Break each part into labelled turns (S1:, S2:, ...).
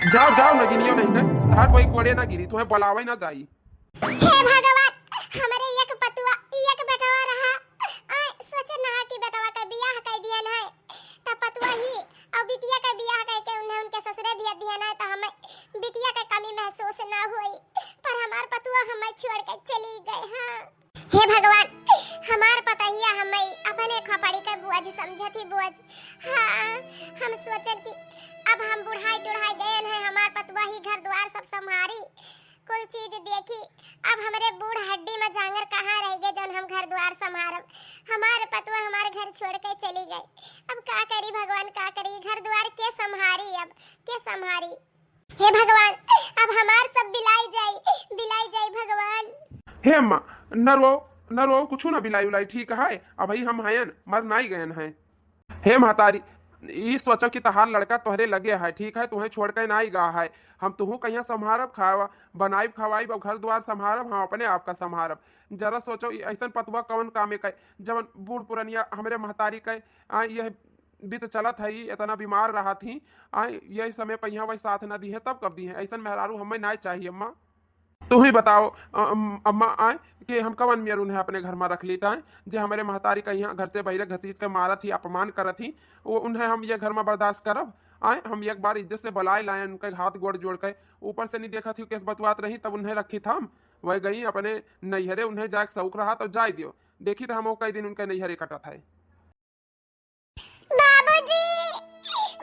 S1: जाओ जाओ नगिनियो नहीं गए तार कोई कोड़े ना गिरी तुम्हें बुलावे ना जाई।
S2: हे भगवान, हमारे एक पतुआ एक बेटवा रहा। सोचे ना कि बेटवा का बियाह कर दिया ना है त पतुआ ही और बिटिया का बियाह करके उन्हें उनके ससुरे भेज दिया ना तो हमें बिटिया का कमी महसूस ना हुई। पर हमार पतुआ हमें छोड़ के चली गए। हां हे भगवान, हमार पता ही हमें अपने खपड़ी का बुआज समझती बुआज। हां हम सोचन कि अब हम बुढ़ाई टुढ़ाई गए हैं, हमार पतुआ ही घर द्वार सब संभारी कुल चीज देखी। अब हमारे बूढ़ हड्डी में जांगर कहाँ रह गए जौन हम घर द्वार संभारब। हमारे पतुआ हमारे घर छोड़ के चली गई। अब का करी भगवान, का करी, घर द्वार के संभारी, अब के संभारी। हे भगवान, अब हमार सब बिलाई जाई भगवान।
S1: हे अम्मा न रो कुछ ना बिलाई उलाई ठीक है अब भाई हम हयन मर नहीं गयन हैं। हे महतारी ई सोचो कि तहार लड़का तोहरे लगे है ठीक है तुम्हें छोड़ के नहीं गा है। हम तुहू कहीं संभारब खावा बनाइब खवाइब घर द्वार संभारब हम अपने आप का संभारब। जरा सोचो ऐसा पतुआ कौन काम है जब बूढ़ पुरनिया हमारे महतारी के यह बीत चलत है इतना बीमार रहा थी यही समय पहिया वही साथ न दी है तब कब दी है ऐसा मेहरारू हमें नहीं चाहिए। अम्मा तू ही बताओ अम्मा आए कि हम कवन मियर उन्हें अपने घर में रख ली था जे हमारे महतारी का यहाँ घर से बहरे घसीट के मारा थी अपमान करत थी वो उन्हें हम ये घर में बर्दाश्त करब। आए हम एक बार इज्जत से बुलाए लाए उनके हाथ गोड़ जोड़ के ऊपर से नहीं देखा थी केस बतवात रही तब उन्हें रखी था हम वह गई अपने नैहरे उन्हें जाके शौक रहा तो जाए दियो देखी तो हम कई दिन उनके नैहरे कटा था।
S2: बाबूजी,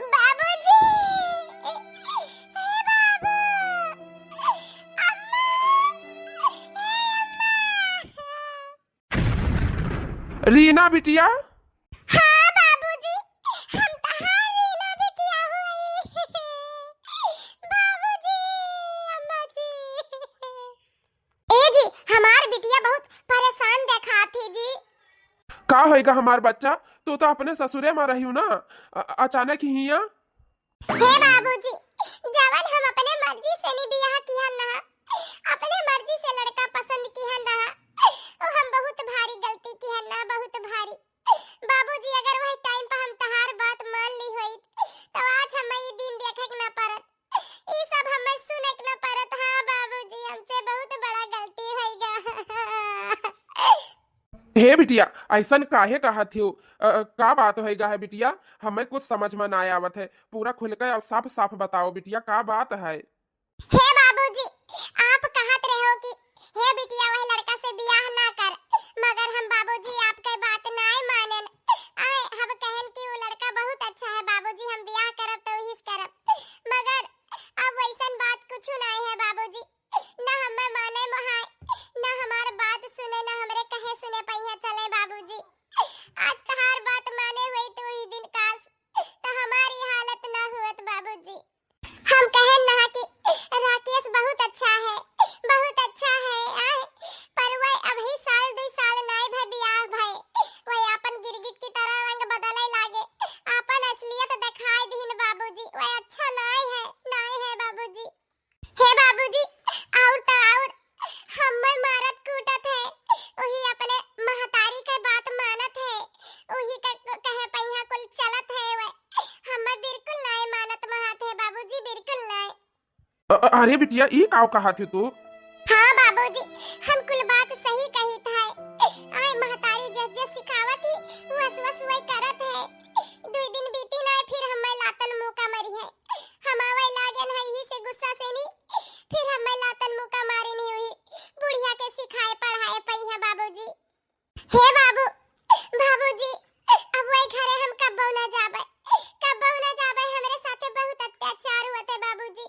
S2: बाबूजी, हे बाबू, अम्मा,
S1: रीना बिटिया
S2: हाँ बाबूजी, हम तहार रीना बिटिया हुई। बाबूजी, अम्मा जी। ए जी, हमार बिटिया बहुत परेशान देखा थी जी।
S1: का होएगा हमार बच्चा तू तो अपने ससुरे में रही ना अचानक ही हिया।
S2: हे बाबूजी, जवन हम अपने मर्जी से नहीं बियाह किया ना, अपने मर्जी से लड़का पसंद किया ना, और हम बहुत भारी गलती की है ना, बहुत भारी। बाबूजी अगर वही टाइम पर हम तहार बात मान ली होई तो आज हमें ये दिन देखे के ना पड़त, ये सब हमें सुने के ना पड़त। हाँ बाबूजी, हमसे बहुत बड़ा गलती होईगा।
S1: हे बिटिया ऐसा काहे कहा थी का बात होएगा है बिटिया हमें कुछ समझ में ना आवत है पूरा खुल कर और साफ साफ बताओ बिटिया का बात है।
S2: हे बाबूजी, आप कहत रहे हो कि हे बिटिया वही लड़का से बियाह ना कर, मगर हम बाबूजी आपके बात नहीं मानन। आए हम कहन कि वो लड़का बहुत अच्छा है बाबूजी, हम बियाह करब तो ही करब, मगर अब वैसन बात कुछ नहीं है बाबूजी। ना हमें माने मोहाय, ना हमार बात सुने, ना हमरे कहे सुने पहिया चले बाबूजी। आज तहार बात माने हुई तो ही दिन काश तो हमारी हालत ना हुत बाबूजी। हम कहन ना कि राकेश बहुत अच्छा है, बहुत अच्छा है। आए पर वह अभी साल 2 साल नहीं भय बियाह भय, वह अपन गिरगिट की तरह रंग बदले लागे, अपन असलियत दिखाई दीन बाबूजी। वह अच्छा नहीं है बाबूजी। हे बाबूजी, और तो और हमें मारत कूटत है, वही अपने महतारी के बात मानत है, वही कहे पहिया कुल चलत है। वह हमें बिल्कुल नहीं मानत महत है बाबूजी, बिल्कुल नहीं।
S1: अरे बिटिया ई काव कहा थी तू।
S2: हाँ बाबूजी, हम कुल बात सही कही था। आए महतारी जस सिखावत थी वस वही करत है। 2 दिन बीती ना फिर हमें लातन मुका मरी है, हम आवे लागन है यही से गुस्सा से नहीं, फिर हमें लातन मुका मारी नहीं हुई, बुढ़िया के सिखाए पढ़ाए पई है बाबूजी। हे बाबू, बाबूजी, अब वही घरे हम कब ना जाबे, हमरे साथे बहुत अत्याचार हुआ थे बाबूजी,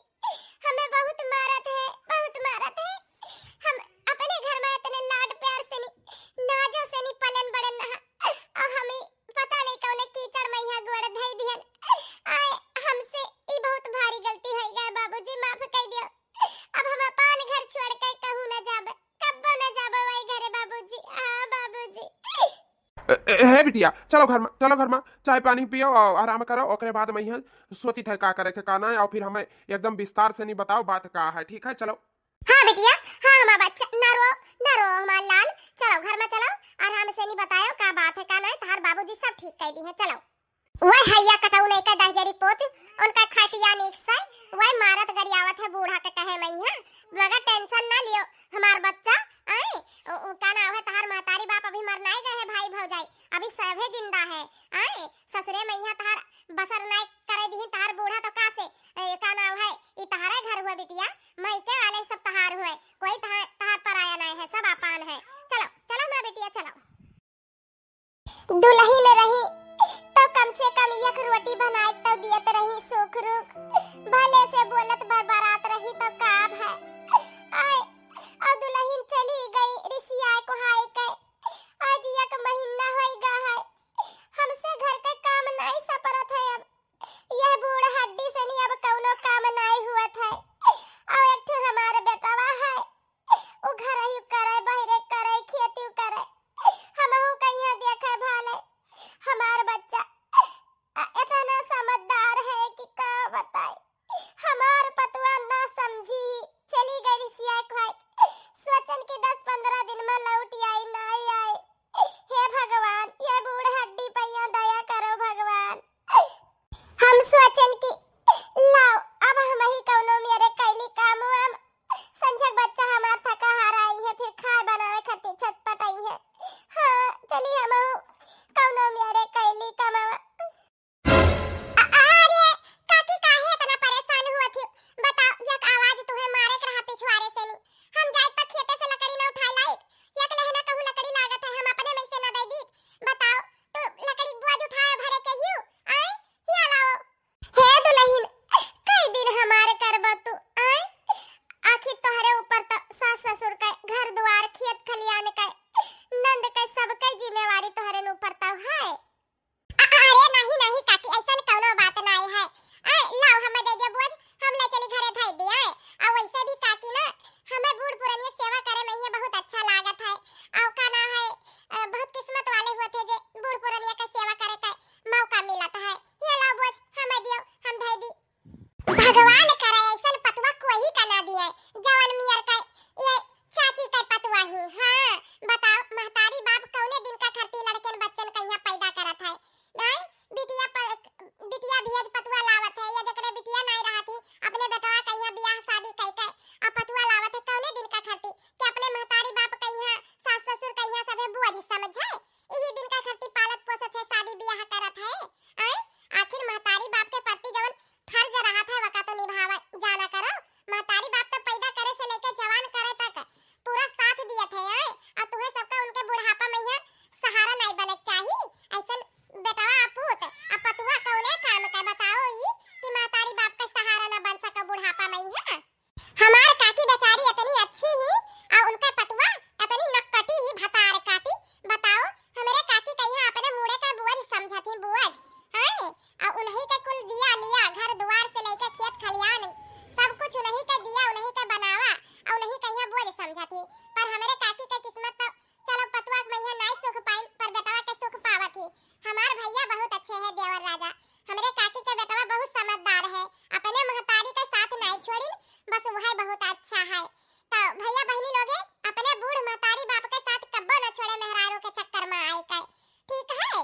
S2: हमें बहुत मारत है, बहुत मारत है। हम अपने घर में इतने लाड प्यार से नहीं, नाजो से नहीं पलन बड़न रहा, और हमें पता नहीं कौन कीचड़ में यहाँ गोड़ धई दिहन। आए हमसे ई बहुत भारी गलती हो गई बाबूजी, माफ कर दियो। अब हम अपन घर छोड़ के कहूं ना जाबे, कब ना जाबे वही घरे बाबूजी। हां बाबूजी।
S1: हे बिटिया चलो घर में चाय पानी पियो और आराम करो ओकरे बाद मैं यहाँ सोची था का करे के का ना और फिर हमें एकदम विस्तार से नहीं बताओ बात का है ठीक है चलो।
S2: हाँ बिटिया, हाँ हमारा बच्चा ना रो हमारा लाल, चलो घर में चलो, आराम से नहीं बतायो का बात है का नहीं, तार बाबूजी सब ठीक कह दी है। चलो वह हैया कटाऊ नहीं का 10 जरी पोत उनका खटिया निक से वह मारत आवत है बूढ़ा के कहे मैं यहाँ, मगर टेंशन ना लियो हमार बच्चा। आए क्या नाम है तहार महतारी बाप अभी मर नहीं गए है भाई भौजाई, अभी सभे जिंदा है। आए ससुरे में यहाँ तहार बसर नहीं करे दी तहार बूढ़ा तो का से क्या नाम है ये तहारे घर हुए बिटिया, मैके वाले सब तहार हुए, कोई तहार पर आया नहीं है, सब अपान है। चलो चलो ना बिटिया चलो। दुल्ही ने रही तो कम से कम एक रोटी बनाए तो दियत रही सुख रुख, भले से बोलत बरबरात रही तो काब है। आए और दुल्हन चली गई रिसिया को हाय के, आज एक महीना होइगा है, हमसे घर के काम नहीं सपरत है। अब यह बूढ़ हड्डी से नहीं अब कौनो काम नहीं हुआ है। और एक ठो हमारे बेटावा है वो घर ही करे बहरे करे खेती करे, हमहू कहिया देखे भाले हमार बच्चा इतना समझदार है कि का बताए, हमार पतवा ना समझी चली गई रिसिया भाई, सोचन की 10-15 दिन में लौट आई नहीं आई। हे भगवान ये बूढ़ हड्डी पैया दया करो भगवान। हम सोचन की लाओ अब हम ही कौनो मेरे कैली काम हम संजक बच्चा हमार थका हारा आई है, फिर खाए बनावे खातिर छटपट आई है। हाँ चली हम कौनो मेरे कैली कमावा। अरे काकी काहे इतना परेशान हुआ थी बताओ, एक आवाज तुम्हें मारे के रहा पिछवाड़े से नहीं, हम जाए तक खेते से लकड़ी ना उठा लाई, एक लहना कहूं लकड़ी लागत है हम अपने में से ना दे दी, बताओ तो लकड़ी बोझ उठाए भरे के हियो आए हिया लाओ। हे दुल्हन कई दिन हमारे करबा तू आए, आखिर तोहरे ऊपर तो सास ससुर का घर द्वार खेत खलियान का नंद का सब का जिम्मेवारी तोहरे ऊपर तो है। अरे नहीं नहीं काकी ऐसा कौनो बात नहीं है, लाओ हमें दे दे बोझ, हम ले चली घरे धई दे आए। और वैसे भी काकी ना हमें बूढ़ पुरानी सेवा करे में ये बहुत अच्छा लागत है, और का ना है बहुत किस्मत वाले हुए थे जे बूढ़ पुरानी का सेवा करे का मौका मिलता है। ये लाओ बोझ हमें दियो हम धई दी। भगवान करे ऐसा पतवा कोई का ना दिए जवान मियर का ये चाची का पतवा ही। हां बताओ महतारी बाप कौने दिन का खर्ती लड़कन बच्चन कहिया पैदा करत है नहीं, बिटिया भेज पतवा लावत है, या जकरे बिटिया नहीं रहती अपने बेटवा कहिया बियाह शादी कई के अब पतवा लावत है कौने दिन का खर्ती कि अपने महतारी बाप कहिया सास ससुर कहिया सबे बुआ जी समझ है, यही दिन का खर्ती पालत पोसत है शादी बियाह करत है। आए आखिर महतारी बाप के प्रति जवन फर्ज रहा था वका तो निभावा जाना करो, महतारी बाप तो पैदा करे से लेके जवान करे तक पूरा साथ दिया थे। आए और तुम्हें सबका उनके बुढ़ापा में यहाँ सहारा नहीं बने चाहिए, ऐसा बेटवा अपूत अब पतुआ कौने काम का बताओ ही कि महतारी बाप का सहारा न बन सका बुढ़ापा में यहाँ। हमार काकी बेचारी इतनी अच्छी ही और उनका पतुआ इतनी नक्कटी ही भतार काटी, बताओ हमारे काकी कहिया अपने मुड़े का बुआज समझती बुआज। हां और उन्हीं का कुल दिया लिया घर द्वार से लेकर खेत खलियान सब कुछ उन्हीं का दिया उन्हीं का बनावा और उन्हीं कहिया बुआज समझती, पर हमारे काकी का किस्मत तो चलो पतुआ में यहाँ नहीं सुख पाई पर बेटवा के सुख पावत ही। हमार भैया बहुत अच्छे हैं देवर राजा, हमारे काकी के बेटवा बहुत समझदार है, अपने महतारी का साथ नहीं छोड़ी बस वह बहुत अच्छा है। तो भैया बहनी लोगे अपने बूढ़ महतारी बाप के साथ कब्बो न छोड़े मेहरारों के चक्कर में आए का, ठीक है।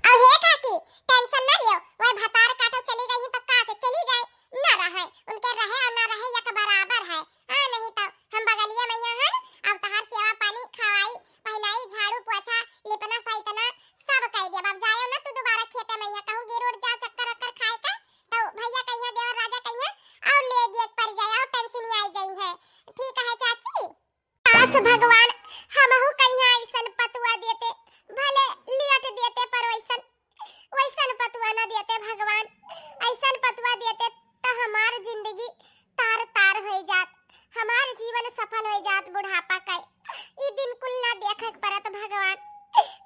S2: और हे काकी टेंशन न लियो, वह भतार काटो चली गई तो का से चली जाए न रहे उनके रहे और न रहे एक बराबर है। हां नहीं तो हम बगलिया में यहाँ अब तहार सेवा पानी खवाई पहनाई झाड़ू पोछा लिपना सहितना सब कह दिया, अब जायो ना तू दोबारा खेते में यहाँ कहूं गिर उड़ जा चक्कर अक्कर खाए का तो भैया कहिया देवर राजा कहिया और ले दिए पर जाए और टेंशन आई गई है, ठीक है चाची। आस भगवान हमहु कहिया ऐसन पतुआ देते भले लियट देते पर वैसन पतुआ न देते भगवान, ऐसन पतुआ देते तो हमार जिंदगी तार तार हो जात, हमार जीवन सफल हो जात बुढ़ापा का ई दिन कुल ना देखक परत भगवान।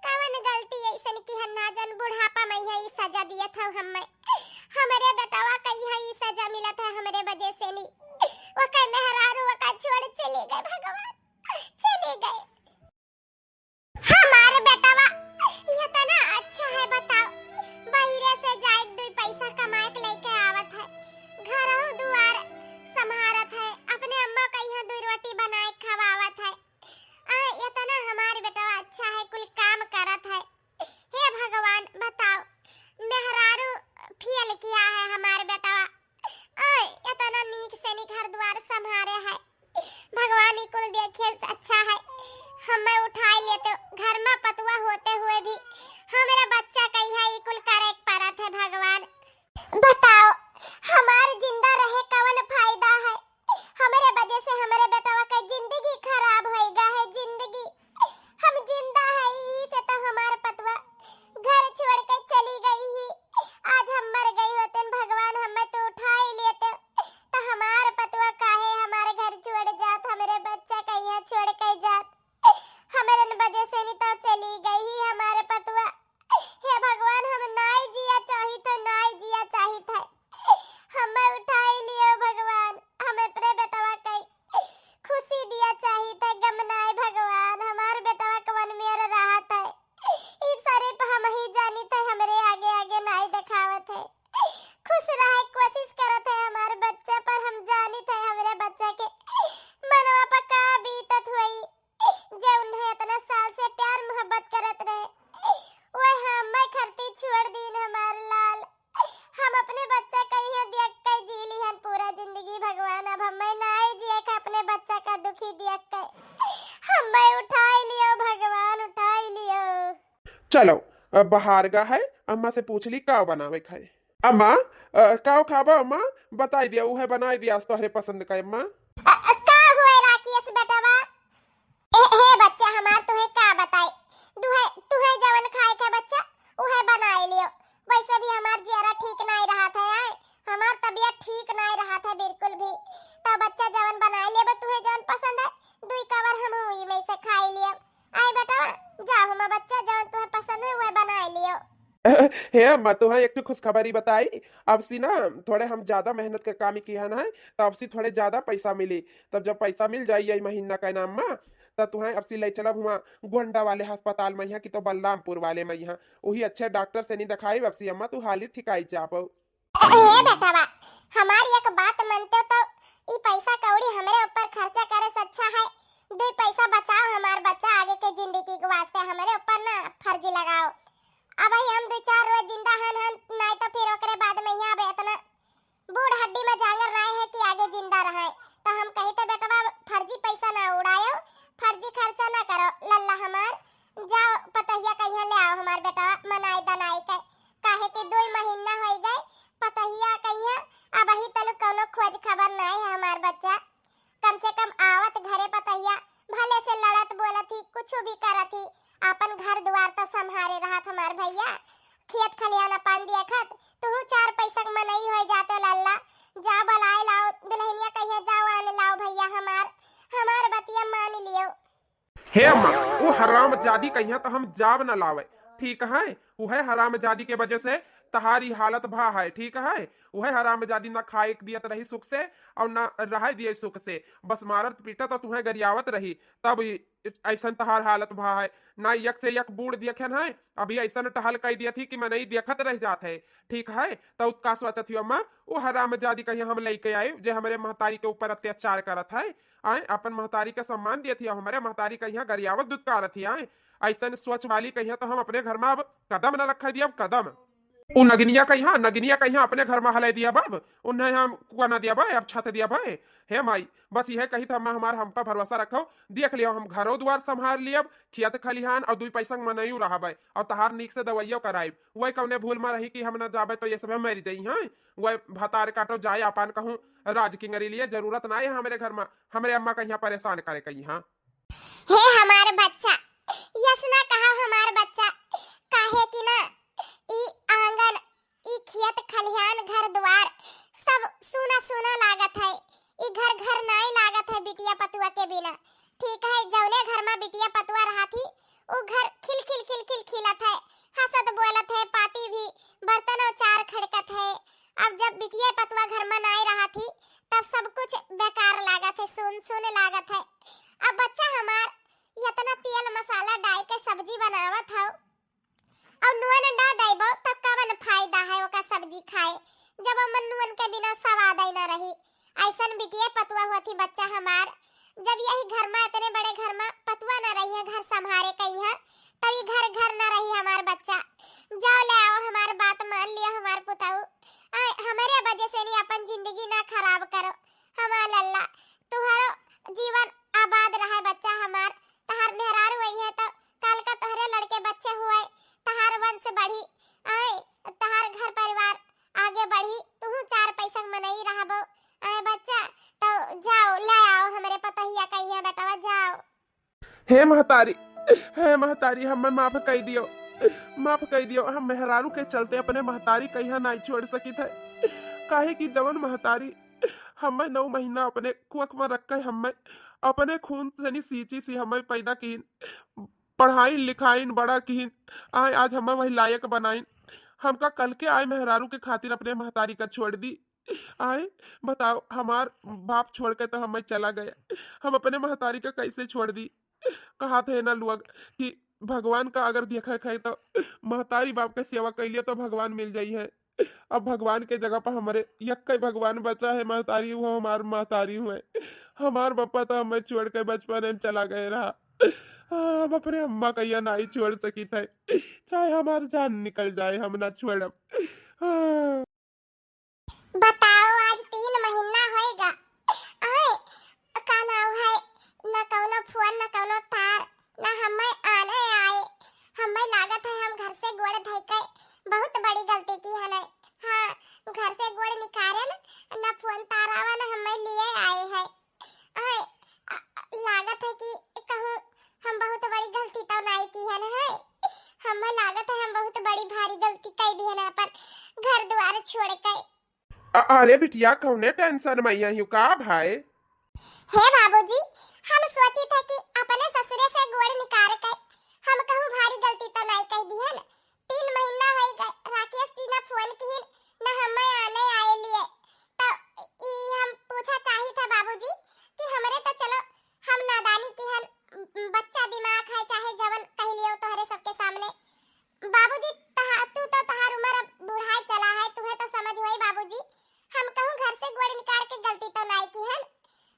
S2: कवन गलती ऐसन की हन्ना जन बुढ़ापा में यही सजा दिया था हमें, हमारे बेटावा का यही सजा मिला था हमारे वजह से नहीं, वो कई मेहरारू वो का छोड़ चले गए भगवान चले गए। हमारे बेटावा ये तो ना अच्छा है बताओ, बहिरे से जाए दो पैसा कमाए के लेके आवत है, घरहु दुआर संभारत है, अपने अम्मा का यहाँ दो रोटी बनाए खवावत है। ये तो ना हमारे बेटावा अच्छा है कुल काम करत है। हे भगवान बताओ मेहरारू फेल किया है हमारे बेटावा, ये तो ना नीक से निक
S1: चलो बाहर गा है, अम्मा से पूछ ली का बनावे खाए। अम्मा काओ खाबा अम्मा, बताई दिया उहे बनाई दिया तोहरे पसंद का अम्मा।
S2: का हुए राकेश बेटवा? हे बच्चा हमार तुहे का बताई, तुहे तुहे जवन खाए के बच्चा उहे बनाए लियो। वैसे भी हमार जियरा ठीक नहीं रहा था यार, हमार तबीयत ठीक नहीं रहा था बिल्कुल भी। तो बच्चा जवन बनाए लियो, तुहे जवन पसंद है दुई कवर हम हुई में से खाई लियो। आई बेटा जाओ हम बच्चा जवन तुहे पसंद है वह बनाए लियो।
S1: हे अम्मा तुम्हें एक तो खुशखबरी बताई। अब सी ना थोड़े हम ज्यादा मेहनत का काम किया ना है, तो अब सी थोड़े ज्यादा पैसा मिली। तब जब पैसा मिल जाए यही महीना का ना अम्मा, तब तुम्हें अब सी ले चलब हुआ गोंडा वाले अस्पताल में यहाँ की तो बलरामपुर वाले में यहाँ वही अच्छे डॉक्टर से नहीं दिखाई। अब सी अम्मा तू हाली ठिकाई चाप।
S2: हे बेटा हमारी एक बात मानते तो ई पैसा कौड़ी हमरे ऊपर खर्चा करे से अच्छा है दो पैसा बचाओ हमार बच्चा आगे के जिंदगी के वास्ते हमरे ऊपर ना फर्जी लगाओ। अब ही हम दो चार रोज जिंदा हन नहीं तो फिर ओकरे बाद में यहाँ बे इतना बूढ़ हड्डी में जांगर नहीं है कि आगे जिंदा रहे। तो हम कही तो बेटा फर्जी पैसा ना उड़ायो, फर्जी खर्चा ना करो लल्ला हमार। जाओ पतहिया कहिया ले आओ हमार बेटा मनाई दनाई के, काहे कि 2 महीना हो गए पतहिया कहिया अब ही तलु कोनो खोज खबर नहीं है हमार बच्चा। कम से कम आवत घरे पतहिया भले से लड़त बोलत ही कुछ भी करत ही, अपन घर द्वार तो संभारे रहत हमार भैया। खेत खलियाना पान दिया खत तू 4 पैसा मनई हो जाते लल्ला। जा बलाए लाओ दुल्हनिया कहिया जाओ आने लाओ भैया हमार बतिया मान लियो।
S1: हे अम्मा वो हराम जादी कहिया तो हम जाब न लावे, ठीक है। वह हराम जादी के वजह से तहारी हालत भा है, ठीक है। वह हराम जादी ना खाए दियत रही सुख से और ना रह दिए सुख से, बस मारत पीटत तो तुम्हें गरियावत रही तब ऐसा तहार हालत भा है। ना यक से यक बूढ़ देखन है, अभी ऐसा टहल कही दिया थी कि मैं नहीं देखत रह जात है, ठीक है। तो का सोचत थी अम्मा वो हराम जादी कहीं हम लेके आए जो हमारे महतारी के ऊपर अत्याचार करत है। आए अपन महतारी का सम्मान दिए थी, हमारे महतारी कहीं गरियावत दुत्कारत थी। आए ऐसा स्वच्छ वाली कहीं तो हम अपने घर में अब कदम न रख दिया। अब कदम उ नगिनिया कहीं अपने घर में हले दिया बब उन्हें हम कुआ ना दिया भाई अब छत दिया भाई। हे माई बस यह कही था हमार हम पर भरोसा रखो, देख लियो हम घरों द्वार संभाल लियब, खेत खलिहान और 2 पैसा मनयू रहा और तहार नीक से दवाइयों कराई। वही कौने भूल में रही कि हम न जाबे तो ये सब मर जाई हैं। वह भतार काटो जाए अपन कहूँ राज किंगरी लिए जरूरत ना है हमारे घर में हमारे अम्मा कहीं परेशान करे कहीं। हाँ
S2: हे हमार बच्चा यस ना कहा हमार बच्चा, काहे कि ना ई आंगन ई खेत खलिहान घर द्वार सब सुना सुना लागत है। ई घर नहीं लागत है बिटिया पतुआ के बिना, ठीक है। जौने घर में बिटिया पतुआ रहा थी वो घर खिल खिलत है, हंसत बोलत है, पाती भी बर्तनों चार खड़कत है। अब जब बिटिया पतुआ घर में नहीं रहा थी तब सब कुछ बेकार लागत है, सुन लागत है। अब बच्चा हमार इतना तेल मसाला डाल के सब्जी बनावत हो और नुन डा देबो तब कवन फायदा है ओका सब्जी खाए जब हमन नुन के बिना स्वाद ही ना रही। ऐसन बिटिया पतुआ होती बच्चा हमार। जब यही घर में इतने बड़े घर में पतुआ ना रही है घर संभारे कही है तभी घर ना रही हमार बच्चा। जाओ ले आओ हमार बात मान लियो हमार पुताऊ, हमारे वजह से नहीं अपन जिंदगी ना खराब करो हमार लल्ला। तुम्हारो जीवन आबाद रहे बच्चा हमार, तहार मेहरारू वही है तो कल का तोहरे लड़के बच्चे हुए तहार वंश बढ़ी, आए तहार घर परिवार आगे बढ़ी, तू 4 पैसा मनई रहबो। आए बच्चा तो जाओ ले आओ हमारे पतहिया कहिया बेटा जाओ।
S1: हे महतारी हम माफ कह दियो हम मेहरारू के चलते अपने महतारी कहीं नहीं छोड़ सकी थे। काहे कि जवन महतारी हमें 9 महीना अपने कुख में रख के हमें अपने खून से नहीं सींची सी हमें पैदा की, पढ़ाई लिखाई बड़ा की, आए आज हमें वही लायक बनाई। हमका कल के आए मेहरारू के खातिर अपने महतारी का छोड़ दी। आए बताओ हमार बाप छोड़ के तो हमें चला गया, हम अपने महतारी का कैसे छोड़ दी। कहा थे ना लोग कि भगवान का अगर देखा है तो महतारी बाप का सेवा कर लिया तो भगवान मिल जाई है। अब भगवान के जगह पर हमारे यक्का भगवान बचा है, महतारी वो हमार महतारी हुए। हमार पापा तो हमें छोड़ के बचपन में चला गए रहा, हम अपने अम्मा कहिया नहीं छोड़ सकी थे, चाहे हमार जान निकल जाए हम ना छोड़ब।
S2: बताओ आज 3 महीना होएगा, आए का नाव है ना कौनो फोन ना कौनो तार ना हमें आने आए। हमें लागत है हम
S1: अरे बिटिया कौने टेंशन में यही का भाई?
S2: हे बाबूजी, हम सोची थे कि अपने ससुरे से गोड़ निकाल के हम कहूँ भारी गलती तो नहीं कह दी है। 3 महीना हो गए राकेश जी ने फोन की न हमें आने आए लिए, तो ई हम पूछा चाहिए था बाबूजी कि हमरे तो चलो हम नादानी की हन, बच्चा दिमाग है चाहे जवन कह लियो तोहरे सबके सामने। बाबूजी तू तो तहार उम्र अब बुढ़ाई चला है, तुम्हें तो समझ होई बाबूजी। हम कहूँ घर से गोड़ निकाल के गलती तो नहीं की है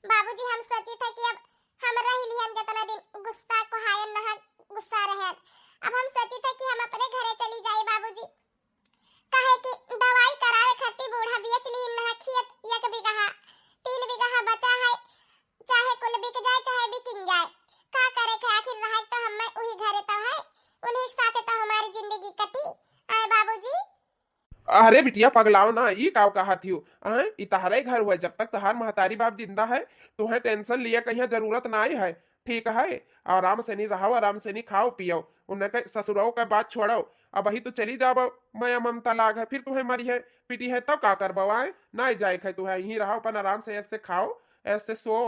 S2: बाबूजी। हम सोची थे कि अब हम रह लिहन जितना दिन गुस्सा को हायन न गुस्सा रहे। अब हम सोची थे कि हम अपने घरे चली जाए बाबूजी, कहे कि दवाई करावे खातिर बूढ़ा बेच ली न खेत 1 बीघा 3 बीघा बचा है, चाहे कुल बिक जाए चाहे बिकिन जाए, का करे के आखिर रहे तो हम वही घरे तो है, उन्हीं के साथ तो हमारी जिंदगी कटी। आए बाबूजी।
S1: अरे बिटिया पगलाओ ना, ई काव कहा थियो? ई तहारे घर हुआ, जब तक तहार महतारी बाप जिंदा है तुम्हें टेंशन लिए कहीं जरूरत नहीं है, ठीक है? आराम से नहीं रहो, आराम से नहीं खाओ पियो, उनके ससुरों का बात छोड़ो। अब वही तो चली जाबो, मैं ममता लाग है, फिर तुम्हें मरी है पिटी है तब का करबो? आए नहीं जाए है तुम्हें, यहीं रहो अपन आराम से, ऐसे खाओ ऐसे सो।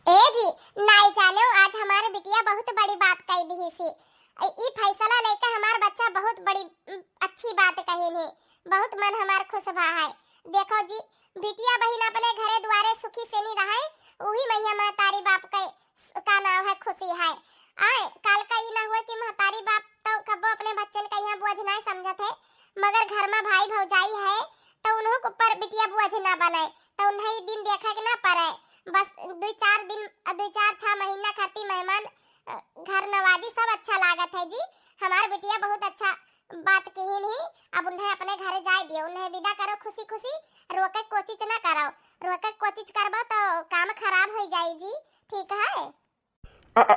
S2: ए जी नहीं जानो, आज हमारे बिटिया बहुत बड़ी बात कह दी सी। ई फैसला लेकर हमार बच्चा बहुत बड़ी अच्छी बात कही है, बहुत मन हमार खुश भा है। देखो जी बिटिया बहन अपने घरे द्वारे सुखी से नहीं रहे, वही मैया महतारी बाप का नाम है खुशी है। आए कल का ई ना हुए कि महतारी बाप तो कबो अपने बच्चन का यहाँ बोझ नहीं समझत है, मगर घर में भाई भौजाई है तो उन्हों के ऊपर बिटिया बोझ ना बने, तो उन्हें दिन देखा के ना पड़े। बस 2-4 दिन 2-4-6 महीना खातिर मेहमान घर नवाजी सब अच्छा लागत है जी। हमार बिटिया बहुत अच्छा बात कही नहीं, अब उन्हें अपने घर जाए दियो, उन्हें विदा करो खुशी खुशी, रोके कोचिज ना करो, रोके कोचिज करबो तो काम खराब हो जाए जी, ठीक है?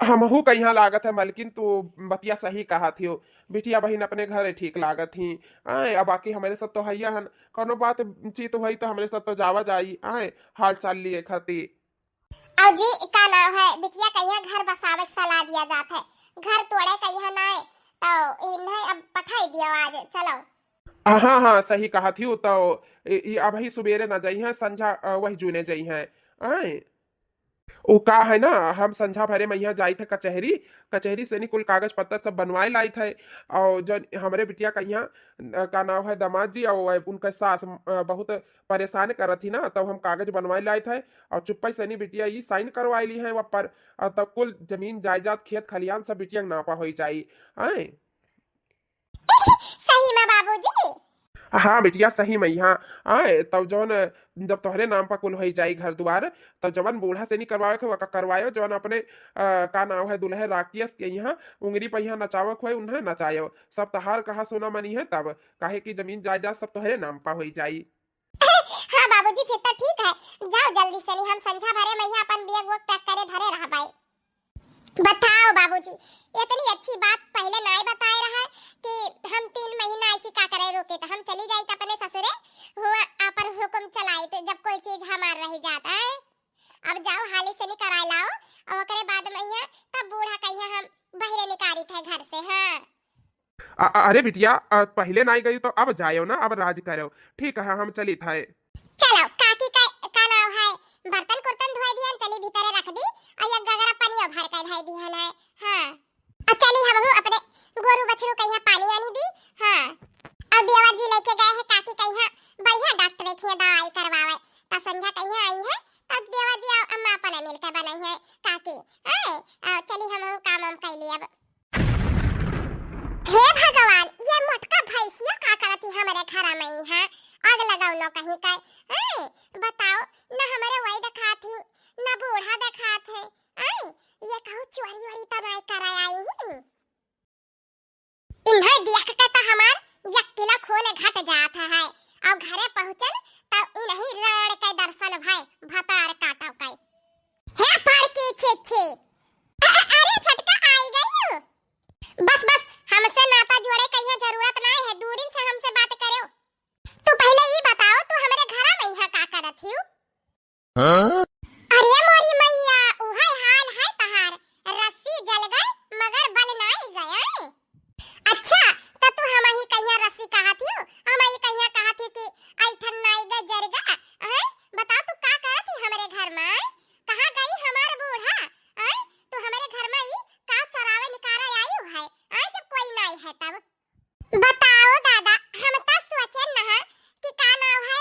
S1: हमहू का यहाँ लागत है मलकिन, तू बतिया सही कहा थियो, बिटिया बहन अपने घर ठीक लागत ही। आए अब बाकी हमारे सब तो हैया हन, कोनो बात चीत हुई तो हमारे सब तो जावा जाई, आए हाल चाल लिए खातिर।
S2: और जी का नाम है बिटिया कहिया घर बसावे के सलाह दिया जात है, घर तोड़े कहिया ना तो इन्हें अब पठाई दियो आज चलो।
S1: हाँ हाँ सही कहा थी, तो अब ही सुबेरे न जाई हैं, संझा वही जूने जाई हैं। आए वो का है ना, हम संझा भरे में यहाँ जाई थे कचहरी, कचहरी से नहीं कुल कागज पत्तर सब बनवाए लाई थे। और जो हमारे बिटिया का यहाँ का नाम है दामाद जी और उनका सास बहुत परेशान करत थी ना, तब हम कागज बनवाए लाए थे और चुप्पा से नहीं बिटिया ये साइन करवाई ली है वह पर, तब कुल जमीन जायदाद खेत खलियान सब बिटिया के नापा हो जाई। आए
S2: सही में बाबूजी?
S1: हाँ बिटिया सही में यहाँ। आए तब जौन जब तोहरे नाम पर कुल हो जाई घर द्वार, तब जवन बूढ़ा से नहीं करवाए के वका करवायो, जवन अपने का नाम है दुल्हे राकेश के यहाँ उंगली पर यहाँ नचावक हो उन्हें नचायो, सब तहार कहा सोना मनी है, तब काहे की जमीन जायदाद सब तोहरे नाम पर हो जाई।
S2: हाँ बाबूजी फिर तो ठीक है, जाओ जल्दी से, नहीं हम संझा भरे में यहाँ अपन बैग वोग पैक करे धरे रह भाई। बताओ बाबूजी, इतनी अच्छी बात पहले नहीं बताए रहा कि हम 3 महीना ऐसी का करे रोके, तो हम चली जाई अपने ससुरे, हुआ अपन हुक्म चलाई तो जब कोई चीज हमार रह जाता है। अब जाओ हाली से नहीं कराई लाओ, और ओकरे बाद में यहाँ तब बूढ़ा कहिया हम बहरे निकाली थे घर से। हाँ
S1: अरे बिटिया पहले नहीं गई तो अब जायो ना, अब राज करो, ठीक है हम चली थे।
S2: चलो काकी का नाम है बर्तन कुर्तन धोए दिया, चली भीतर रख दी और ये गगरा पानी भर के धाई दिहन है। हां अब चली हम अपने गोरू बछरू कहिया पानी आनी दी। हां अब देवा जी लेके गए हैं काकी कहिया बढ़िया डॉक्टर देखिए दवाई करवावे, त संझा कहिया आई है तब देवा जी अम्मा अपने मिलकर बनाई है काकी। आए चली हम काम कर लिए। अब हे भगवान, ये मोटका भैंसिया का करती हमारे घर में है, आग लगाओ लो कहीं का। बताओ ना हमारे वही देखा थी ना बूढ़ा देखा थे, ये कहूँ चोरी वोरी तो नहीं कराई आई ही। इन्हें देख के तो हमार 1 किलो खून घट जाता है, और घरे पहुंचन तो इन्हीं रण के दर्शन भाई भतार काटा का। हे पर की छे अरे छटका आई गई। बस बस हमसे नाता जोड़े कहीं जरूरत नहीं है, दूरिन से हमसे बात करो। तू पहले ये बताओ तू हमारे घर में यहाँ का करत हियो? अरे मोरी मैया उहाई हाल है तहार, रस्सी जल गए मगर बल नहीं गया। अच्छा तो तू हम ही कहिया रस्सी कहा थियो, हम ही कहिया कहा थी कि आई ऐठन नाई गा जरगा हैं? बताओ तू का करत थी हमरे घर में हैं? कहाँ गई हमार बूढ़ा हैं? तू हमरे घर में ही का चरावे निकारा आई है हैं? जब कोई नहीं है तब बताओ दादा हम त सोचे न कि का नाव है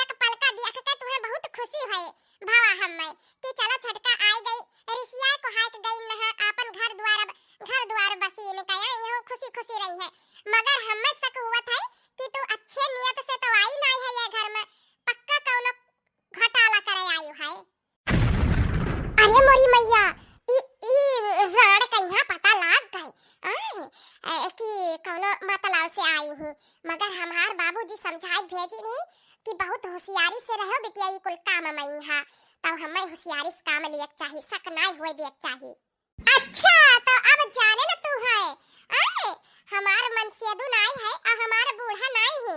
S2: एक पल का देख के तुम्हें बहुत खुशी भई भावा हमें कि चलो छटका आई गई रिसिया को हाक गई न अपन घर द्वार बसी ने कहा यो खुशी खुशी रही है मगर हमें शक हुआ था कि तू अच्छे नियत से तो आई नहीं है ये घर में पक्का कौनो घोटाला करे आई है। अरे मोरी मैया ई राण कहिया पता लाग गई कि कौनो मतलब से आई है मगर हमार बाबूजी समझाई भेजी नहीं कि बहुत होशियारी से रहो बिटिया ई कुल काम मई हां तब हमें होशियारी से काम लियक चाहिए शक नहीं होए देख चाहिए। अच्छा तो अब जाने न तू है हमार मनसेदु नहीं है और हमार बूढ़ा नहीं है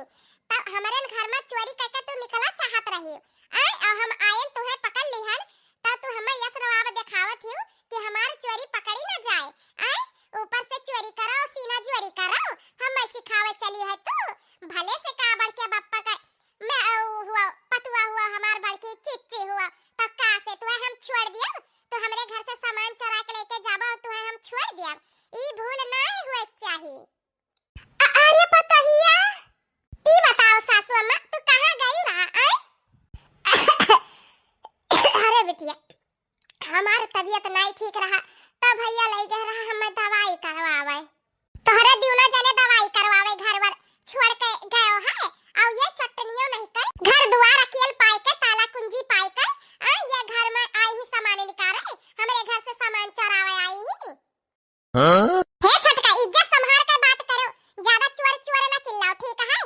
S2: तब हमारे घर में चोरी करके तू निकला चाहत रही और हम आयन तुम्हें पकड़ लिहन तब तू हमें यस रवाब दिखावत हियो कि हमार चोरी पकड़ी न जाए ऊपर से चोरी करो सीना चोरी करो हमें सिखावे चली है तू भले से का बढ़ के बप्पा का मैं हुआ पतुआ हुआ हमार बड़की चिच्ची हुआ तब का से तुम्हें हम छोड़ दिया तो हमरे घर से सामान चुरा के लेके जाबा तुम्हें हम छोड़ दिया ई भूल नहीं हुए चाहिए। अरे पतहिया ई बताओ सासू अम्मा तू कहां गई रहा अरे बिटिया हमार तबीयत नहीं ठीक रहा तो भैया ले गए रहा हमें दवाई करवावे तोहरे दिउना जने दवाई करवावे घर वर छोड़ के गयो है और ये चटनियों नहीं कर घर द्वार अकेल पाए के ताला कुंजी पाए के ये घर में आई ही सामान निकाले हमारे घर से सामान चुरावे आई ही हां हे छोटका इज्जत संभाल के बात करो ज्यादा चोर चोर ना चिल्लाओ ठीक है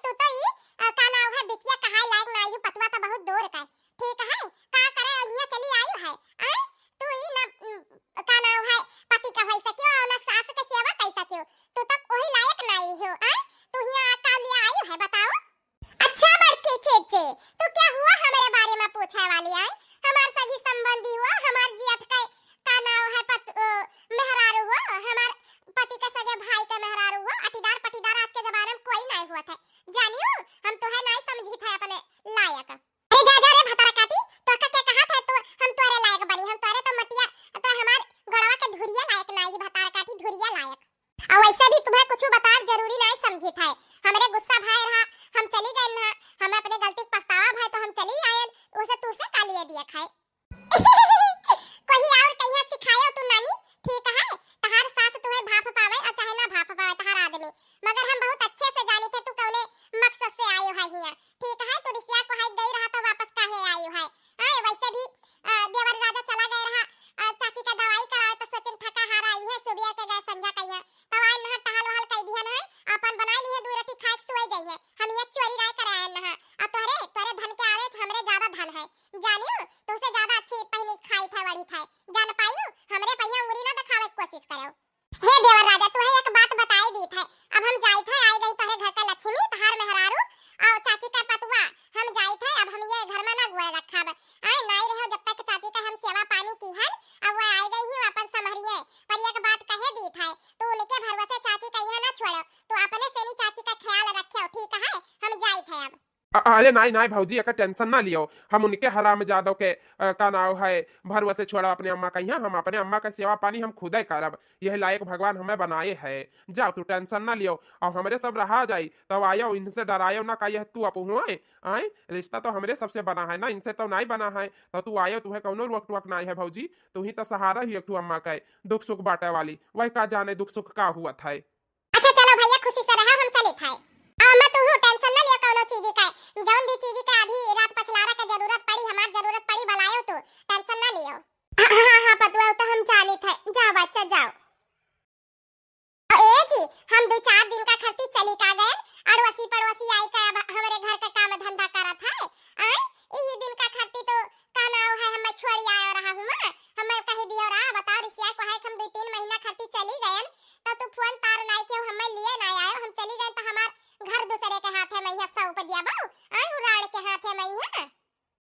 S2: तू तो ये का नाम है बिटिया कहां लायक ना आई पतवा तो बहुत दूर का ठीक है का करे यहाँ चली आई है तू ही ना का नाम है पति का होई सकियो और ना सास के सेवा कर सकियो तू तो वही लायक नहीं हो तू यहाँ का लिए आई है बताओ। अच्छा बड़के चेचे तू क्या हुआ हमारे बारे में पूछने वाली है हमार सगी संबंधी हुआ हमार जेठ का नाम है मेहरारू हुआ हमार पति के सगे भाई का मेहरारू हुआ अटीदार पटीदार आज के जमाने में कोई नहीं हुआ था जानियो हम तो है नहीं समझी था अपने लायक अरे जा रे भतरा काटी तो का क्या कहा था तो हम तोरे लायक बनी हम तोरे तो मटिया तो हमार गड़वा के धुरिया लायक नहीं भतरा काटी धुरिया लायक और वैसे भी तुम्हें कुछ बताना जरूरी नहीं समझी था हमरे गुस्सा भाई रहा हम चली गए ना हमें अपने गलती का पछतावा भाई तो हम चली आए उसे तुसे का लिए दिया खाए कोई और कहिया सिखायो तू नानी ठीक है तहार सास तुम्हें भाप पावे और चाहे ना भाप पावे तहार आदमी मगर हम बहुत अच्छे से जाने थे तू कौने मकसद से आयो है हिया ठीक है तो रिसिया को हाई गई रहा तो वापस काहे आयो है वैसे भी देवर राजा चला गए रहा चाची का दवाई करावे तो सोचन थका हारा आई है सुबिया के गए संजा कहिया दवाई नहर टहल वहल कई दिया न अपन बनाई ली है दो रोटी खाए सोई जाइए हम ये चोरी नहीं कराए न आ तोरे धन के आवे हमरे ज्यादा धन है जानियो तुमसे ज्यादा अच्छी पहले खाई था वड़ी था जान पाइयो हमरे पहिया उंगली ना दिखावे की कोशिश करो हे देवर राजा तुम्हें एक बात बताई दी था अब हम जाई था आई गई तोरे घर का लक्ष्मी तहार मेहरारू और चाची का पतवा हम जाई था अब हम ये घर में ना गोड़ रखा आई नहीं रहो जब तक चाची का हम सेवा पानी की है अब वो आई गई ही वापस संभरिए पर एक बात कहे दी था तो उनके भरोसे चाची का यहाँ ना छोड़ो तो अपने सेनी चाची का ख्याल रखियो ठीक है हम जाई थे अब
S1: अरे नहीं नहीं भाजी एक टेंशन ना लियो हम उनके हराम जादव के का नाव है भरवा से छोड़ा अपने अम्मा का यहाँ हम अपने अम्मा का सेवा पानी हम खुद ही करब यह लायक भगवान हमें बनाए है जाओ तू टेंशन ना लियो और हमरे सब रहा जाई तब आयो इनसे डरायो ना कहिए तू अपुहुए आए रिश्ता तो हमरे सबसे बना है ना इनसे तो नहीं बना है तो तू आयो तुम्हें कौनो रोक टोक नहीं है भौजी तू ही तो सहारा ही एक तू अम्मा का दुख सुख बांटे वाली वही का जाने दुख सुख का हुआ था।
S2: अच्छा चलो भैया खुशी से रहा हम चले थे मैं तू टेंशन ना लिया कौनो चीज का जौन भी चीज का आधी रात पछलारा का जरूरत पड़ी हमार जरूरत पड़ी भलायो तू टेंशन ना लियो हां पतवा तो हम जाने थे जाओ बच्चा जाओ ए जी हम 2-4 दिन का खर्ची चली का गए अड़ोसी पड़ोसी आई का हमारे घर का काम धंधा करत है यही दिन का खर्ची तो का नाव है हम छोड़ आयो रहा हूं हम कह दियो रहा बता रिसिया को है हम 2-3 महीना खर्ची चली गए तो तू फोन तार नहीं के हम लिए ना आयो हम चली गए तो हमार घर दूसरे के हाथे में हिस्सा ऊपर दिया बाऊ उराड़ के हाथे में है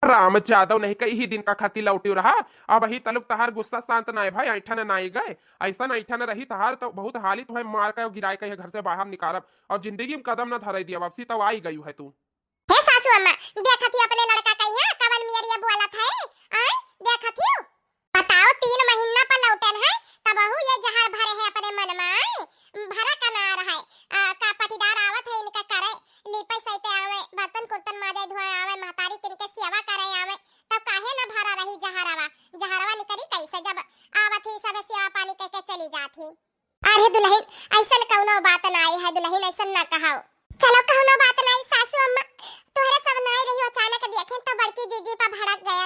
S1: राम जादव नहीं कई ही दिन का खाती लौटी रहा अब ही तलुक तहार गुस्सा शांत नहीं भाई ऐठन नहीं गए ऐसा ऐठन रही तहार तो बहुत हाली तुम्हें मार के गिराए के घर से बाहर निकालब और जिंदगी में कदम न धरे दिया वापसी तो आई गई है तू
S2: हे सासू अम्मा देखत ही अपने लड़का कहिया कवन मियरिया बोलत है। आय देखत ही बताओ 3 महीना पर लौटन है तबहू ये जहर भरे है अपने मन में भरा कनार है। का पटीदार आवत है इनका करे लीपे सहिते आवे बर्तन कुर्तन माजे धोए आवे महतारी किनके सेवा करे आवे तब काहे ना भरा रही जहरवा निकली कैसे जब आवत ही सब सेवा पानी करके चली जाती। अरे दुल्हन ऐसन कौनो बात नाई है दुल्हन ऐसन ना कहाओ। चलो कौनो बात नाई सासू अम्मा तोहरे सब नाई रही अचानक देखे तो बड़की जीजी पर भड़क गए।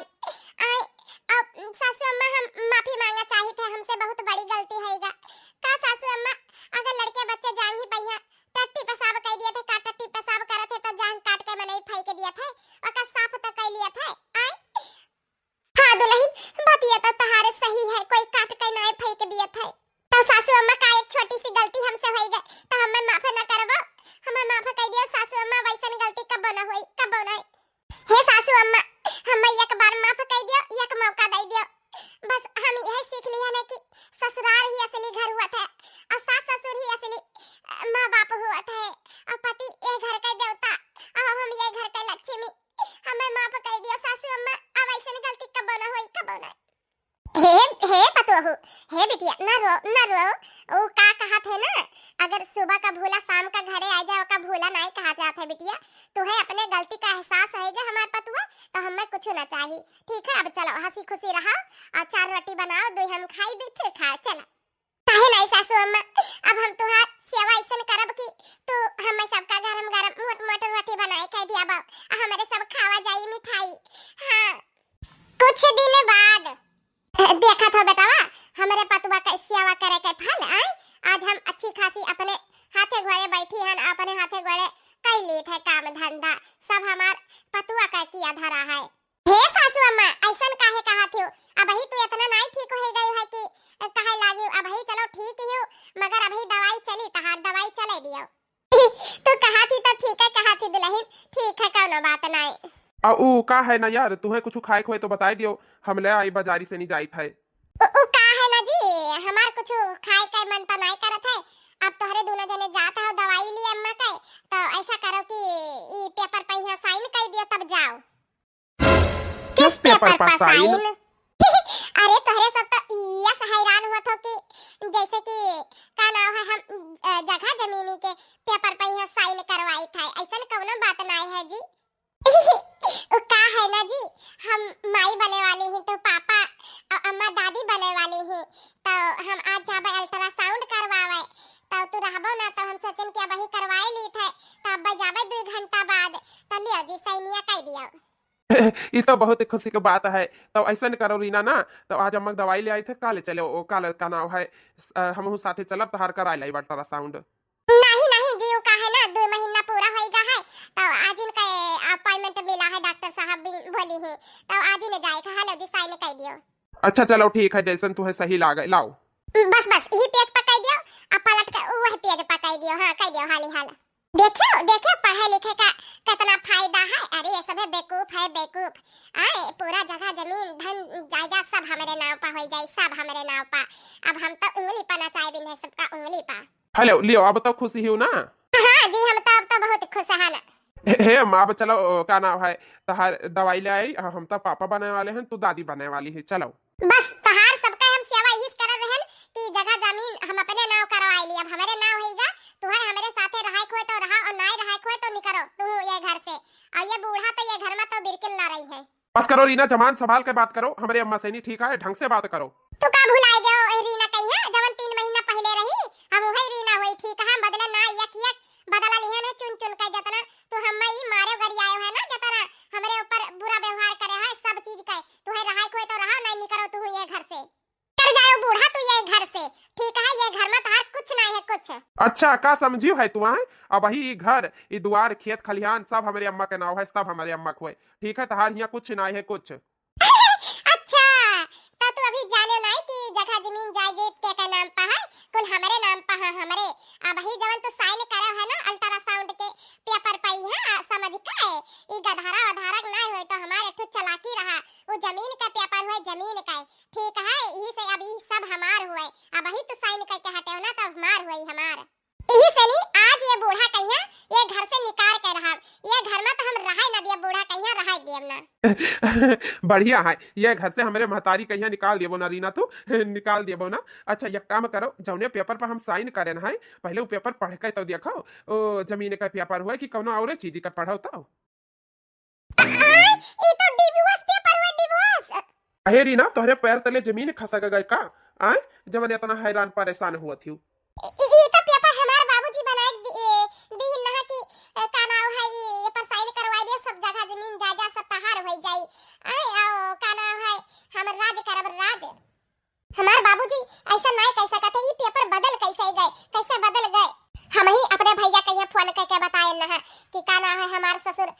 S2: आय अब सासू अम्मा हम माफी मांगा चाहिए थे हमसे बहुत बड़ी गलती हैगा। का सासू अम्मा अगर लड़के बच्चे जान ही पहिया टट्टी पेशाब कह दिए थे का टट्टी पेशाब करत थे तो जान काट के मनई फेंक दिया थे और का साफ तो कह लिया था। आय हां दुल्हन बात ये तो तहारे सही है कोई काट के नहीं फेंक दिया था तो सासू अम्मा का एक छोटी सी गलती हमसे हो गई तो हमें माफ ना करबो हमें माफ कह दियो सासू अम्मा वैसन गलती कब ना होई कब ना। हे सासू अम्मा हमें एक बार माफ कह दियो एक मौका दे दियो बस हम यह सीख लिया ना कि ससुराल ही असली घर हुआ था और सास ससुर ही असली माँ बाप हुआ था और पति ये घर का देवता और हम ये घर का लक्ष्मी। हमें माफ कह दियो सासू अम्मा अब ऐसन गलती कब ना होई कब ना। हे पतोहू हे बिटिया न रो ओ का कहा थे ना अगर सुबह का भूला शाम का घरे आ जाओ का भूला नहीं कहा जाता है बिटिया तुम्हें अपने गलती का एहसास होएगा हमारे पतुआ तो हमें कुछ ना चाहिए। ठीक है अब चलो हंसी खुशी रहो और 4 रोटी बनाओ 2 हम खाई दे फिर खाओ चलो। काहे नहीं सासू अम्मा अब हम तुहार सेवा ऐसन करब कि तो हमें सबका गरम गरम मोट रोटी बनाए कह दिया बा हमारे सब खावा जाई मिठाई। हां कुछ दिन बाद देखा था बेटावा हमारे पतुआ का सेवा करे के फल आए आज हम अच्छी खासी अपने हाथे घोड़े बैठी हन अपने हाथे घोड़े कई लिए थे काम धंधा सब हमार पतुआ का किया धरा है। हे सासू अम्मा ऐसन काहे कहा थियो अब ही तू इतना नहीं ठीक हो गई है कि कहे लागी अब ही चलो ठीक ही हो मगर अभी दवाई चली तहार दवाई चले दियो तू कहा थी तो ठीक है कहा थी दुल्हन ठीक है कोनो बात नहीं।
S1: ओ का है ना यार तुम्हें कुछ खाए खोए तो बताई दियो हम ले आई बाजारी से नहीं जाई थे।
S2: ओ का है ना जी हमार कुछ खाए का मन तो नहीं करत है अब तोहरे दोनों जने जात हो दवाई लिए अम्मा के तो ऐसा करो कि ई पेपर पे यहाँ साइन कर दियो तब जाओ।
S1: किस पेपर पर साइन?
S2: अरे तोहरे सब तो यस हैरान हुआ था कि जैसे कि का नाम है हम जगह जमीनी के पेपर पे यहाँ साइन करवाई था ऐसा कोनो बात नहीं है जी। का है ना जी हम माई बने वाली हैं तो पापा और अम्मा दादी बने वाली हैं तो हम आज जाबे अल्ट्रासाउंड करवावे तो तू रहबो ना तो हम सोचन कि वही करवाए ली थे तो अब जाबे 2 घंटा बाद तो लियो जी सैनिया कह दियो।
S1: ये तो बहुत खुशी की बात है तो ऐसा करो रीना ना तो आज हम दवाई ले आई थे काले चले ओ काले का नाम है हम साथे चलब तहार करा लाई अल्ट्रासाउंड।
S2: नहीं जी का है ना 2 महीना पूरा होएगा है तो आज इनका अपॉइंटमेंट मिला है डॉक्टर साहब बोली है तो आज ही न जाएगा हेलो जी साइन कर दियो।
S1: अच्छा चलो ठीक है जैसन तुम्हें सही लागे लाओ।
S2: बस यही पेज पकाई दियो अब पलट के वह पेज पकाई दियो हां कह दियो हाली हाल देखियो पढ़े लिखे का कितना फायदा है। अरे ये सब बेवकूफ है बेवकूफ आए पूरा जगह जमीन धन जायदाद सब हमारे नाम पर हो जाए सब हमारे नाम पर अब हम तो उंगली पर नचाए बिन है सबका उंगली पर।
S1: हेलो लियो अब तो खुशी हो ना?
S2: हां जी हम तो अब तो बहुत खुश हैं ना।
S1: हे माँ चलो क्या नाम है तहार दवाई ले आई हम तो पापा बनने वाले हैं तू दादी बनने वाली है चलो।
S2: बस तहार सबका हम सेवा यही कर रहे हैं कि जगह जमीन हम अपने नाम करवाई ली अब हमारे नाम होएगा तुम्हारे हमारे साथे रहा खोए तो रहा और नहीं रहा खोए तो निकलो तू ये घर से और ये बूढ़ा तो ये घर में तो बिल्कुल ना रही है।
S1: बस करो रीना जमान संभाल के बात करो हमारे अम्मा से नहीं ठीक है ढंग से बात करो।
S2: तू का भुलाए गयो रीना कही है जवन 3 महीना पहले रही हम वही रीना हुई ठीक है बदले ना एक बदला लिहन है चुन के जतना तू हम ही मारे गरी आयो है ना जतना हमारे ऊपर बुरा व्यवहार करे है सब चीज के तू है रहा खोए तो रहा नहीं निकलो तू ये घर से कर जाओ बूढ़ा तू ये घर से ठीक है ये घर में तार कुछ नहीं है कुछ।
S1: अच्छा का समझियो है तू है अब वही घर ये द्वार खेत खलिहान सब हमारे अम्मा के नाम है सब हमारे अम्मा को है ठीक है तहार यहाँ कुछ नहीं है कुछ।
S2: अच्छा तो तू अभी जाने नहीं कि जगह जमीन जायदाद के नाम पर है कुल हमारे नाम पर है हमारे अब ही जवन तो साइन करा है ना अल्ट्रासाउंड के पेपर पे है समझ के ई गधारा वधारक नहीं होए तो हमारे तो चलाकी रहा वो जमीन का पेपर हुए जमीन का ठीक है यही से अभी सब हमार हुए अब ही तो साइन करके हटे हो ना तो हमार हुई हमार। यही से नहीं आज ये बूढ़ा कहिया ये घर से निकाल के रहा, ये घर में तो हम रहा ना दिया, बूढ़ा कहिया रहा देव ना।
S1: बढ़िया है, ये घर से हमारे महतारी कहिया निकाल दियो ना रीना, तू निकाल दियो ना। अच्छा एक काम करो, जौने पेपर पर हम साइन करे ना है पहले वो पेपर पढ़ के तो देखो ओ जमीन का पेपर हुआ कि कौनो और चीज का पढ़ो तो।
S2: ये तो डिवोर्स पेपर हुआ, डिवोर्स।
S1: अहे रीना तोहरे पैर तले जमीन खसक गए का? आए जब इतना हैरान परेशान हुआ थी।
S2: ये तो पेपर हमारे बाबूजी बनाए दी ना कि का नाम है ये पर साइन करवा दिया, सब जगह जमीन जायदाद सब तहार हो जाई। आए आओ का नाम है हम राज करब राज। हमारे बाबूजी ऐसा नहीं कह सकते, ये पेपर बदल कैसे गए, कैसे बदल गए। हम ही अपने भैया कहीं फोन करके बताए ना कि का नाम है हमारे ससुर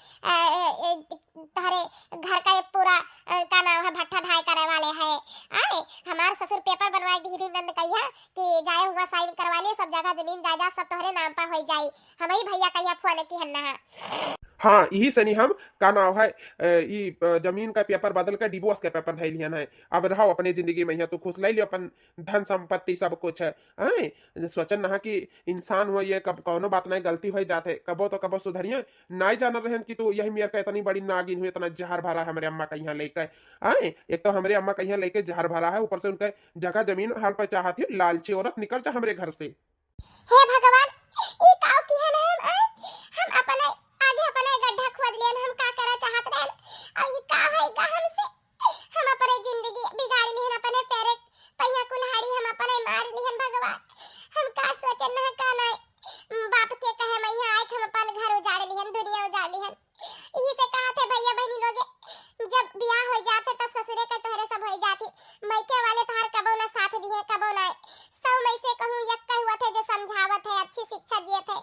S2: तुम्हारे घर का ये पूरा का नाम है भट्ठा ढाई करे वाले हैं। आए हमारे ससुर पेपर बनवाए धीरे नंद कहिया कि जाए हुआ साइन करवा लिए, सब जगह जमीन जायदाद सब तुम्हारे नाम पर हो जाई। हम ही भैया कहीं फोन की हन्ना।
S1: हाँ यही से नहीं हम का नाम है जमीन का पेपर बदल कर डिवोर्स के पेपर धैल लियन है। अब रहो अपने जिंदगी में, तू खुश ले लियो अपन धन संपत्ति सब कुछ है। सोचन ना कि इंसान हुआ ये कब कौनो बात नहीं गलती हो जाते, कबो तो कबो सुधरिए नहीं जान रहे कि तू यही मेरे का इतनी बड़ी नागिन हुई, इतना जहर भरा है हमारे अम्मा कहीं लेकर आए। एक तो हमारे अम्मा कहीं लेके जहर भरा है, ऊपर से उनके जगह जमीन हाल पर चाहती है, लालची औरत निकल जा हमारे घर से।
S2: हे भगवान ई काओ की है ना हम अपने आगे अपना गड्ढा खोद लियन, हम का करा चाहत रहन और ई का है का हमसे हम अपने जिंदगी बिगाड़ लिहन, अपने पैरे पहिया कुल्हाड़ी हम अपने मार लिहन। भगवान हम का सोचन ना का नहीं बाप के कहे मैया आए हम अपन घर उजाड़ लिहन, दुनिया उजाड़ लिहन। यही से कहा थे भैया बहनी लोगे जब ब्याह हो जाते तब ससुरे के तोहरे सब हो जाती, मैके वाले तोहर कबो ना साथ दिए कबो ना। सौ में से कहूं यक्का हुआ थे जो समझावत है, अच्छी शिक्षा दिए थे,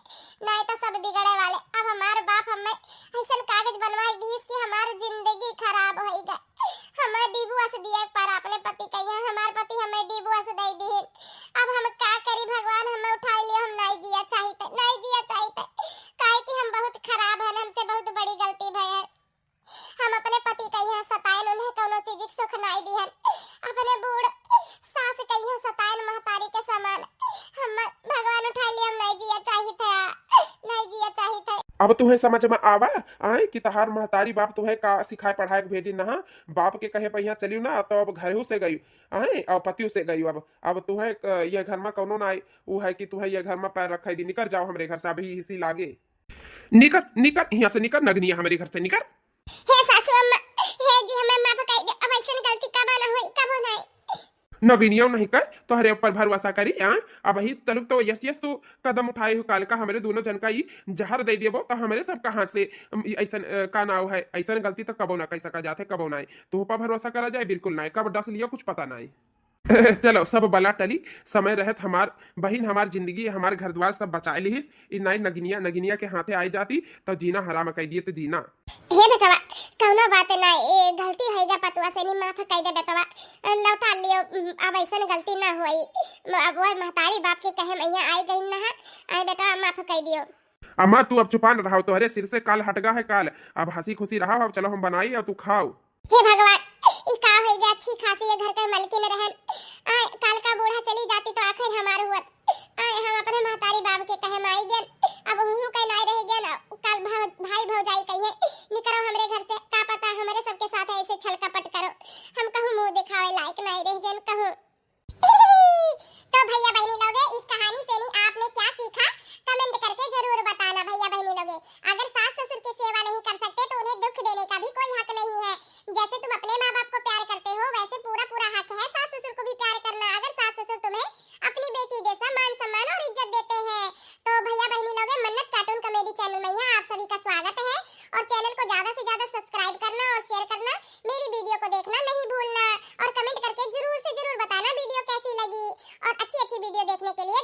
S2: नहीं तो सब बिगड़े वाले। अब हमारे बाप हमें ऐसा कागज बनवाई दी कि हमारी जिंदगी खराब हो गई। हमें डिवोर्स दिए पर अपने पति कहिए हमारे पति हमें डिवोर्स दे दी। अब हम का करी भगवान, हमें उठा लियो, हम नहीं जिया चाहते, नहीं जिया चाहते काहे कि हम बहुत खराब है, हमसे बहुत बड़ी गलती भई है। हम अपने पति कहिए सताएन, उन्हें कोनो चीज की सुख नहीं दिहन, अपने बूढ़ सास कहिए सताएन महतारी के समान। हम भगवान उठा लिए, हम नहीं जिया चाहते, नहीं जिया चाहते।
S1: अब तुम्हें समझ में आवा आए कि तहार महतारी बाप तुम्हें का सिखाए पढ़ाए के भेजी ना, बाप के कहे पहिया चलियो ना तो अब घर से गई आए और पतियों से गई। अब तुम्हें ये घर में कौनो ना आई वो है कि तुम्हें ये घर में पैर रखा दी। निकल जाओ हमारे घर से अभी इसी लागे, निकल निकल यहाँ से निकल, नगनिया हमारे घर से निकल।
S2: हे सासू अम्मा हे जी हमें माफ कर दे, अब ऐसी गलती कब ना हुई कब नहीं।
S1: नवीनियो नहीं कर तोहरे ऊपर भरोसा करी अब ही तलुक तो यस यस तू कदम उठाए हो काल का हमारे दोनों जन का ही जहर दे दिए तो हमारे सब कहाँ से ऐसा का नाव है। ऐसा गलती तो कबो ना कह सका जाते, कबो ना तू ऊपर भरोसा करा जाए बिल्कुल ना, कब डस लियो कुछ पता नहीं। चलो सब बला टली, समय रहत हमार बहन हमार जिंदगी हमार घर द्वार सब बचा लिहिस। इ नाई नगिनिया नगिनिया के हाथे आई जाती तो जीना हराम कह दिए तो जीना।
S2: हे बेटवा कौनो बात नहीं, ए गलती होइगा पतवा से नहीं माफ कर दे बेटवा, लौटा लियो। अब ऐसा गलती ना होई, अब वो महतारी बाप के कहे मैया आई गई ना आई बेटा माफ कर दियो।
S1: अम्मा तू अब चुपान रहो, तोहरे सिर से काल हटगा है काल, अब हंसी खुशी रहो। अब चलो हम बनाई और तू खाओ।
S2: हे भगवान ई का हो गया, अच्छी खासी ये घर का मालकिन रहन आए काल का बूढ़ा चली जाती तो आखिर हमार हुआ आए हम अपने महतारी बाप के कहे माई गन। अब हूं कहीं नहीं रह गया ना, काल भाई भौजाई कहिए निकरो हमरे घर से, का पता हमारे सबके साथ ऐसे छल कपट करो, हम कहूं मुंह दिखावे लायक नहीं रह गए कहूं। तो भैया बहनी लोगे इस कहानी से नहीं आपने क्या सीखा कमेंट करके जरूर बताना। भैया बहनी लोगे अगर सास ससुर की सेवा नहीं कर सकते तो उन्हें दुख देने का भी कोई हक नहीं है। जैसे तुम अपने माँ बाप को प्यार करते हो वैसे पूरा पूरा हक है सास ससुर को भी प्यार करना। अगर सास ससुर तुम्हें अपनी बेटी जैसा मान सम्मान और इज्जत देते हैं तो भैया बहनी लोगे मन्नत कार्टून कॉमेडी चैनल में यहाँ आप सभी का स्वागत है। और चैनल को ज्यादा से ज्यादा सब्सक्राइब करना और शेयर करना, मेरी वीडियो को देखना नहीं भूलना और कमेंट करके जरूर से जरूर बताना वीडियो कैसी लगी। और अच्छी अच्छी वीडियो देखने के लिए